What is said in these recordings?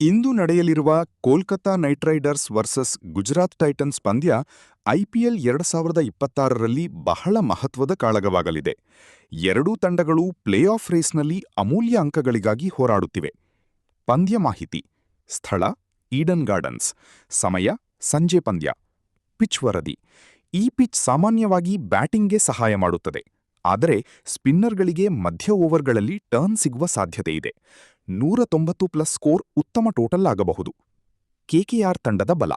ಇಂದು ನಡೆಯಲಿರುವ Kolkata night Riders versus Gujarat Titans ಪಂದ್ಯ IPL 2026ರಲ್ಲಿ ಬಹಳ ಮಹತ್ವದ ಕಾಳಗವಾಗಲಿದೆ. ಎರಡೂ ತಂಡಗಳು ಪ್ಲೇ ಆಫ್ ರೇಸ್ನಲ್ಲಿ ಅಮೂಲ್ಯ ಅಂಕಗಳಿಗಾಗಿ ಹೋರಾಡುತ್ತಿವೆ. ಪಂದ್ಯ ಮಾಹಿತಿ. ಸ್ಥಳ ಈಡನ್ ಗಾರ್ಡನ್ಸ್. ಸಮಯ ಸಂಜೆ ಪಂದ್ಯ. ಪಿಚ್ ವರದಿ. ಈ ಪಿಚ್ ಸಾಮಾನ್ಯವಾಗಿ ಬ್ಯಾಟಿಂಗ್ಗೆ ಸಹಾಯ ಮಾಡುತ್ತದೆ, ಆದರೆ ಸ್ಪಿನ್ನರ್ಗಳಿಗೆ ಮಧ್ಯ ಓವರ್ಗಳಲ್ಲಿ ಟರ್ನ್ ಸಿಗುವ ಸಾಧ್ಯತೆಯಿದೆ. 190+ ಸ್ಕೋರ್ ಉತ್ತಮ ಟೋಟಲ್ ಆಗಬಹುದು. ಕೆಕೆಆರ್ ತಂಡದ ಬಲ.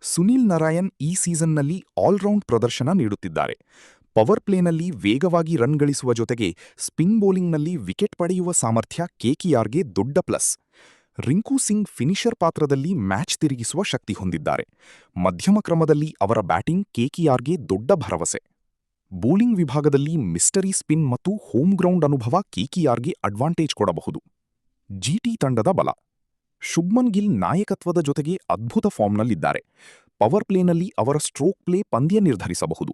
ಸುನಿಲ್ ನರಾಯಣ್ ಈ ಸೀಸನ್ನಲ್ಲಿ ಆಲ್ರೌಂಡ್ ಪ್ರದರ್ಶನ ನೀಡುತ್ತಿದ್ದಾರೆ. ಪವರ್ ಪ್ಲೇನಲ್ಲಿ ವೇಗವಾಗಿ ರನ್ ಗಳಿಸುವ ಜೊತೆಗೆ ಸ್ಪಿನ್ ಬೌಲಿಂಗ್ನಲ್ಲಿ ವಿಕೆಟ್ ಪಡೆಯುವ ಸಾಮರ್ಥ್ಯ ಕೆಕೆಆರ್ಗೆ ದೊಡ್ಡ ಪ್ಲಸ್. ರಿಂಕು ಸಿಂಗ್ ಫಿನಿಷರ್ ಪಾತ್ರದಲ್ಲಿ ಮ್ಯಾಚ್ ತಿರುಗಿಸುವ ಶಕ್ತಿ ಹೊಂದಿದ್ದಾರೆ. ಮಧ್ಯಮ ಕ್ರಮದಲ್ಲಿ ಅವರ ಬ್ಯಾಟಿಂಗ್ ಕೆಕೆಆರ್ಗೆ ದೊಡ್ಡ ಭರವಸೆ. ಬೌಲಿಂಗ್ ವಿಭಾಗದಲ್ಲಿ ಮಿಸ್ಟರಿ ಸ್ಪಿನ್ ಮತ್ತು ಹೋಮ್ ಗ್ರೌಂಡ್ ಅನುಭವ ಕೆಕೆಆರ್ಗೆ ಅಡ್ವಾಂಟೇಜ್ ಕೊಡಬಹುದು. ಜಿಟಿ ತಂಡದ ಬಲ. ಶುಭ್ಮನ್ ಗಿಲ್ ನಾಯಕತ್ವದ ಜೊತೆಗೆ ಅದ್ಭುತ ಫಾರ್ಮ್ನಲ್ಲಿದ್ದಾರೆ. ಪವರ್ ಪ್ಲೇನಲ್ಲಿ ಅವರ ಸ್ಟ್ರೋಕ್ ಪ್ಲೇ ಪಂದ್ಯ ನಿರ್ಧರಿಸಬಹುದು.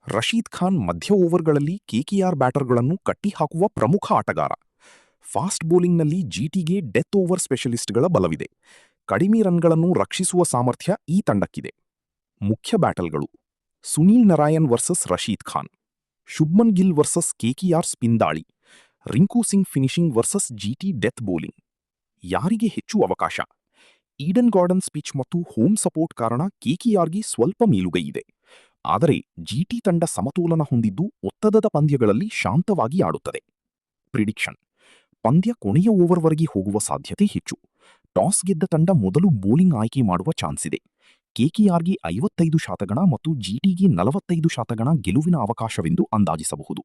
ರಶೀದ್ ಖಾನ್ ಮಧ್ಯ ಓವರ್ಗಳಲ್ಲಿ ಕೆಕೆಆರ್ ಬ್ಯಾಟರ್ಗಳನ್ನು ಕಟ್ಟಿಹಾಕುವ ಪ್ರಮುಖ ಆಟಗಾರ. ಫಾಸ್ಟ್ ಬೌಲಿಂಗ್ನಲ್ಲಿ ಜಿಟಿಗೆ ಡೆತ್ ಓವರ್ ಸ್ಪೆಷಲಿಸ್ಟ್ಗಳ ಬಲವಿದೆ. ಕಡಿಮೆ ರನ್ಗಳನ್ನು ರಕ್ಷಿಸುವ ಸಾಮರ್ಥ್ಯ ಈ ತಂಡಕ್ಕಿದೆ. ಮುಖ್ಯ ಬ್ಯಾಟಲ್ಗಳು: Sunil Narine versus Rashid Khan, Shubman Gill versus KKR spin ದಾಳಿ, Rinku Singh finishing versus GT death bowling. ಯಾರಿಗೆ ಹೆಚ್ಚು ಅವಕಾಶ? ಈಡನ್ ಗಾರ್ಡನ್ಸ್ ಪಿಚ್ ಮತ್ತು ಹೋಮ್ ಸಪೋರ್ಟ್ ಕಾರಣ ಕೆಕೆಆರ್ಗೆ ಸ್ವಲ್ಪ ಮೇಲುಗೈ ಇದೆ. ಆದರೆ ಜಿಟಿ ತಂಡ ಸಮತೋಲನ ಹೊಂದಿದ್ದು ಒತ್ತಡದ ಪಂದ್ಯಗಳಲ್ಲಿ ಶಾಂತವಾಗಿ ಆಡುತ್ತದೆ. ಪ್ರಿಡಿಕ್ಷನ್: ಪಂದ್ಯ ಕೊನೆಯ ಓವರ್ವರೆಗೆ ಹೋಗುವ ಸಾಧ್ಯತೆ ಹೆಚ್ಚು. ಟಾಸ್ ಗೆದ್ದ ತಂಡ ಮೊದಲು ಬೌಲಿಂಗ್ ಆಯ್ಕೆ ಮಾಡುವ ಚಾನ್ಸ್ ಇದೆ. ಕೆಕೆಆರ್ಗೆ 55% ಮತ್ತು ಜಿಟಿಗೆ 45% ಗೆಲುವಿನ ಅವಕಾಶವೆಂದು ಅಂದಾಜಿಸಬಹುದು.